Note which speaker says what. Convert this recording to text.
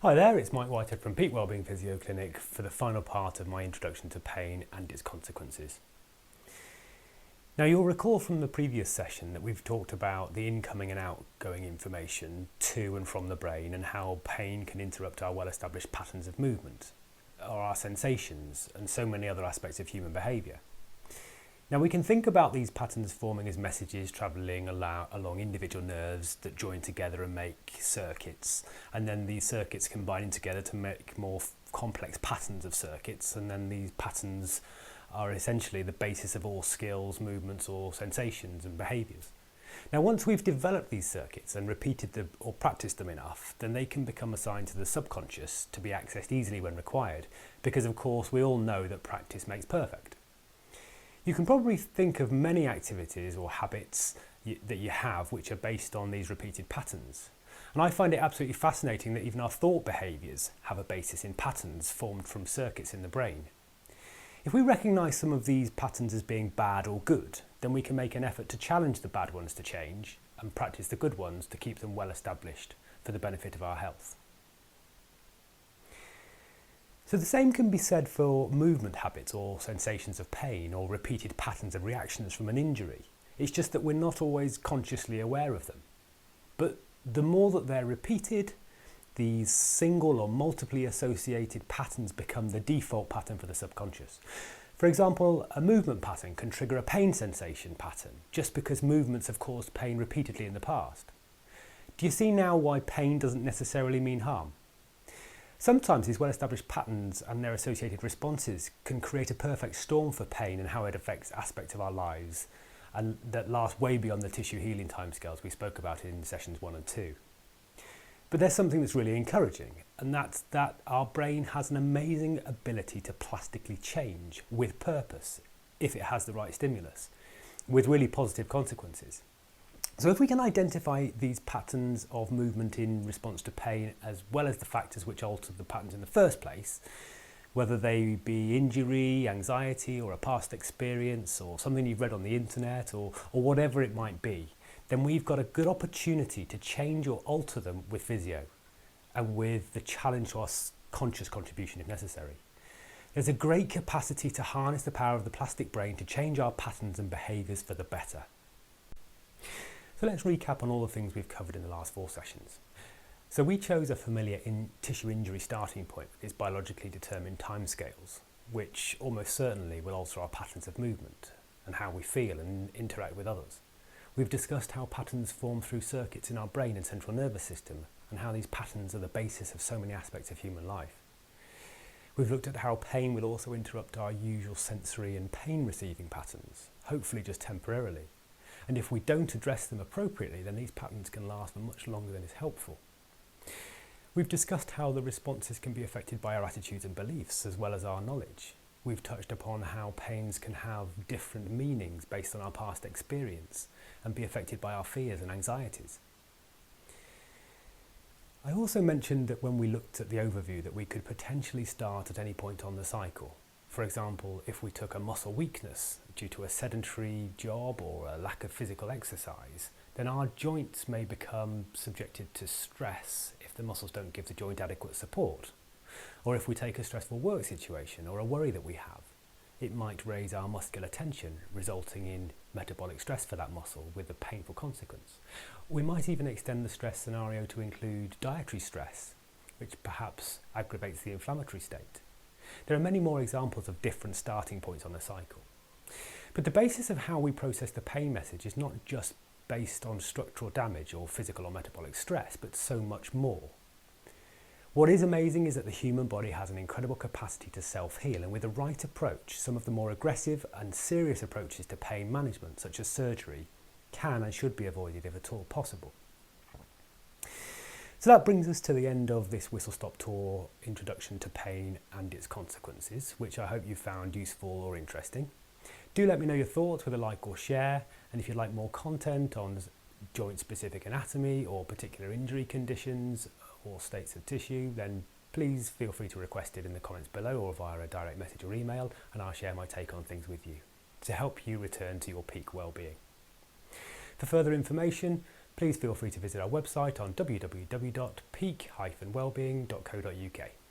Speaker 1: Hi there, it's Mike Whitehead from Peak Wellbeing Physio Clinic for the final part of my introduction to pain and its consequences. Now you'll recall from the previous session that we've talked about the incoming and outgoing information to and from the brain and how pain can interrupt our well-established patterns of movement, or our sensations, and so many other aspects of human behaviour. Now we can think about these patterns forming as messages travelling along individual nerves that join together and make circuits, and then these circuits combining together to make more complex patterns of circuits, and then these patterns are essentially the basis of all skills, movements or sensations and behaviours. Now once we've developed these circuits and repeated them or practiced them enough, then they can become assigned to the subconscious to be accessed easily when required, because of course we all know that practice makes perfect. You can probably think of many activities or habits that you have which are based on these repeated patterns. And I find it absolutely fascinating that even our thought behaviours have a basis in patterns formed from circuits in the brain. If we recognise some of these patterns as being bad or good, then we can make an effort to challenge the bad ones to change and practice the good ones to keep them well established for the benefit of our health. So the same can be said for movement habits or sensations of pain or repeated patterns of reactions from an injury. It's just that we're not always consciously aware of them. But the more that they're repeated, these single or multiply associated patterns become the default pattern for the subconscious. For example, a movement pattern can trigger a pain sensation pattern just because movements have caused pain repeatedly in the past. Do you see now why pain doesn't necessarily mean harm? Sometimes these well-established patterns and their associated responses can create a perfect storm for pain and how it affects aspects of our lives, and that last way beyond the tissue healing timescales we spoke about in sessions 1 and 2. But there's something that's really encouraging, and that's that our brain has an amazing ability to plastically change with purpose if it has the right stimulus, with really positive consequences. So if we can identify these patterns of movement in response to pain, as well as the factors which alter the patterns in the first place, whether they be injury, anxiety, or a past experience, or something you've read on the internet, or whatever it might be, then we've got a good opportunity to change or alter them with physio, and with the challenge to our conscious contribution if necessary. There's a great capacity to harness the power of the plastic brain to change our patterns and behaviours for the better. So let's recap on all the things we've covered in the last 4 sessions. So we chose a familiar tissue injury starting point with its biologically determined timescales, which almost certainly will alter our patterns of movement and how we feel and interact with others. We've discussed how patterns form through circuits in our brain and central nervous system, and how these patterns are the basis of so many aspects of human life. We've looked at how pain will also interrupt our usual sensory and pain receiving patterns, hopefully just temporarily. And if we don't address them appropriately, then these patterns can last for much longer than is helpful. We've discussed how the responses can be affected by our attitudes and beliefs, as well as our knowledge. We've touched upon how pains can have different meanings based on our past experience and be affected by our fears and anxieties. I also mentioned that when we looked at the overview that we could potentially start at any point on the cycle. For example, if we took a muscle weakness due to a sedentary job or a lack of physical exercise, then our joints may become subjected to stress if the muscles don't give the joint adequate support. Or if we take a stressful work situation or a worry that we have, it might raise our muscular tension, resulting in metabolic stress for that muscle with a painful consequence. We might even extend the stress scenario to include dietary stress, which perhaps aggravates the inflammatory state. There are many more examples of different starting points on the cycle. But the basis of how we process the pain message is not just based on structural damage or physical or metabolic stress, but so much more. What is amazing is that the human body has an incredible capacity to self-heal, and with the right approach, some of the more aggressive and serious approaches to pain management, such as surgery, can and should be avoided if at all possible. So that brings us to the end of this whistle-stop tour introduction to pain and its consequences, which I hope you found useful or interesting. Do let me know your thoughts with a like or share, and if you'd like more content on joint-specific anatomy or particular injury conditions or states of tissue, then please feel free to request it in the comments below or via a direct message or email, and I'll share my take on things with you to help you return to your peak well-being. For further information, please feel free to visit our website on www.peak-wellbeing.co.uk.